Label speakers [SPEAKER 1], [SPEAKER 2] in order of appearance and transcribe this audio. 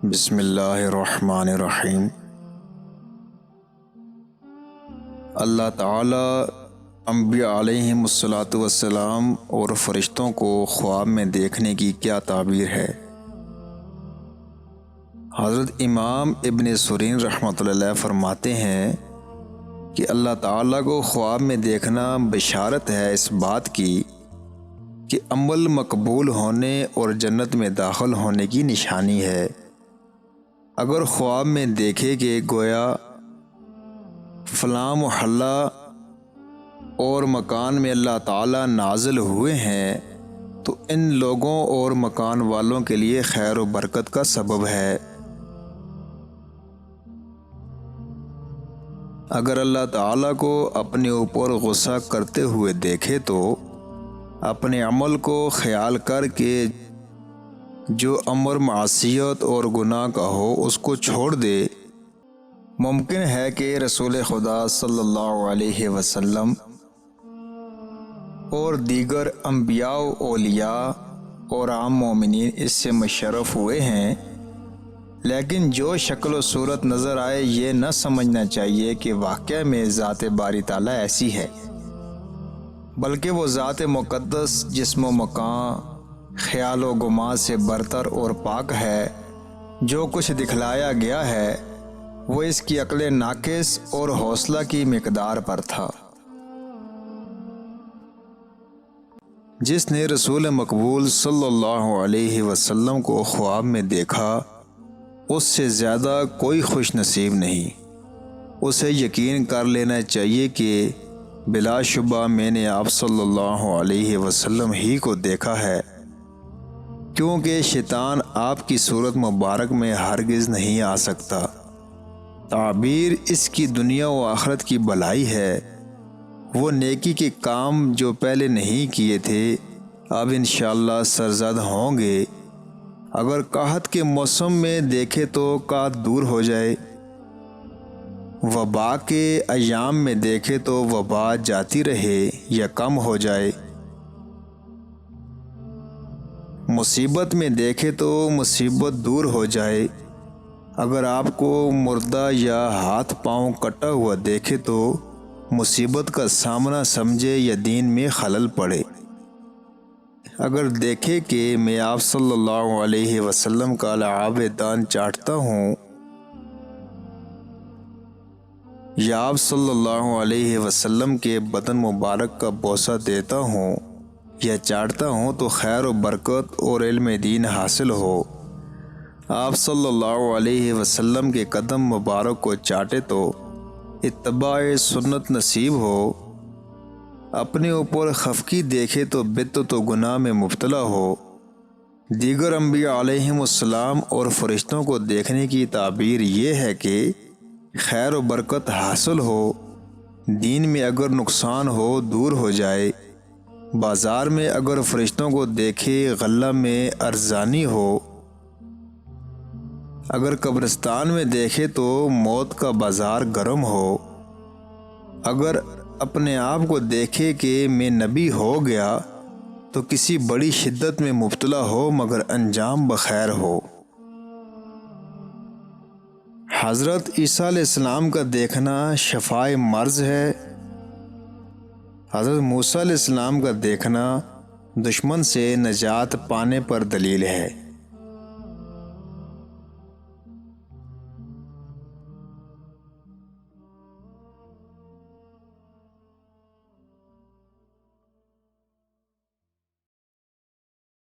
[SPEAKER 1] بسم اللہ الرحمن الرحیم۔ اللہ تعالیٰ انبیاء علیہم الصلاۃ والسلام اور فرشتوں کو خواب میں دیکھنے کی کیا تعبیر ہے؟ حضرت امام ابن سیرین رحمۃ اللہ علیہ فرماتے ہیں کہ اللہ تعالیٰ کو خواب میں دیکھنا بشارت ہے اس بات کی کہ عمل مقبول ہونے اور جنت میں داخل ہونے کی نشانی ہے۔ اگر خواب میں دیکھے کہ گویا فلاں محلہ اور مکان میں اللہ تعالیٰ نازل ہوئے ہیں تو ان لوگوں اور مکان والوں کے لیے خیر و برکت کا سبب ہے۔ اگر اللہ تعالیٰ کو اپنے اوپر غصہ کرتے ہوئے دیکھے تو اپنے عمل کو خیال کر کے جو امر معصیت اور گناہ کا ہو اس کو چھوڑ دے۔ ممکن ہے کہ رسول خدا صلی اللہ علیہ وسلم اور دیگر انبیاء و اولیاء اور عام مومنین اس سے مشرف ہوئے ہیں، لیکن جو شکل و صورت نظر آئے یہ نہ سمجھنا چاہیے کہ واقعہ میں ذات باری تعالیٰ ایسی ہے، بلکہ وہ ذات مقدس جسم و مکان خیال و گمان سے برتر اور پاک ہے۔ جو کچھ دکھلایا گیا ہے وہ اس کی عقل ناقص اور حوصلہ کی مقدار پر تھا۔ جس نے رسول مقبول صلی اللہ علیہ وسلم کو خواب میں دیکھا اس سے زیادہ کوئی خوش نصیب نہیں۔ اسے یقین کر لینا چاہیے کہ بلا شبہ میں نے آپ صلی اللہ علیہ وسلم ہی کو دیکھا ہے، کیونکہ شیطان آپ کی صورت مبارک میں ہرگز نہیں آ سکتا۔ تعبیر اس کی دنیا و آخرت کی بھلائی ہے۔ وہ نیکی کے کام جو پہلے نہیں کیے تھے اب انشاءاللہ سرزد ہوں گے۔ اگر قحط کے موسم میں دیکھے تو قحط دور ہو جائے، وبا کے ایام میں دیکھے تو وبا جاتی رہے یا کم ہو جائے، مصیبت میں دیکھے تو مصیبت دور ہو جائے۔ اگر آپ کو مردہ یا ہاتھ پاؤں کٹا ہوا دیکھے تو مصیبت کا سامنا سمجھے یا دین میں خلل پڑے۔ اگر دیکھے کہ میں آپ صلی اللہ علیہ وسلم کا لعاب دان چاٹتا ہوں یا آپ صلی اللہ علیہ وسلم کے بدن مبارک کا بوسہ دیتا ہوں یا چاٹتا ہوں تو خیر و برکت اور علم دین حاصل ہو۔ آپ صلی اللہ علیہ وسلم کے قدم مبارک کو چاٹے تو اتباع سنت نصیب ہو۔ اپنے اوپر خفقی دیکھے تو بدعت و گناہ میں مبتلا ہو۔ دیگر انبیاء علیہم السلام اور فرشتوں کو دیکھنے کی تعبیر یہ ہے کہ خیر و برکت حاصل ہو، دین میں اگر نقصان ہو دور ہو جائے، بازار میں اگر فرشتوں کو دیکھے غلہ میں ارزانی ہو، اگر قبرستان میں دیکھے تو موت کا بازار گرم ہو، اگر اپنے آپ کو دیکھے کہ میں نبی ہو گیا تو کسی بڑی شدت میں مبتلا ہو مگر انجام بخیر ہو۔ حضرت عیسیٰ علیہ السلام کا دیکھنا شفاء مرض ہے۔ حضرت موسیٰ علیہ السلام کا دیکھنا دشمن سے نجات پانے پر دلیل ہے۔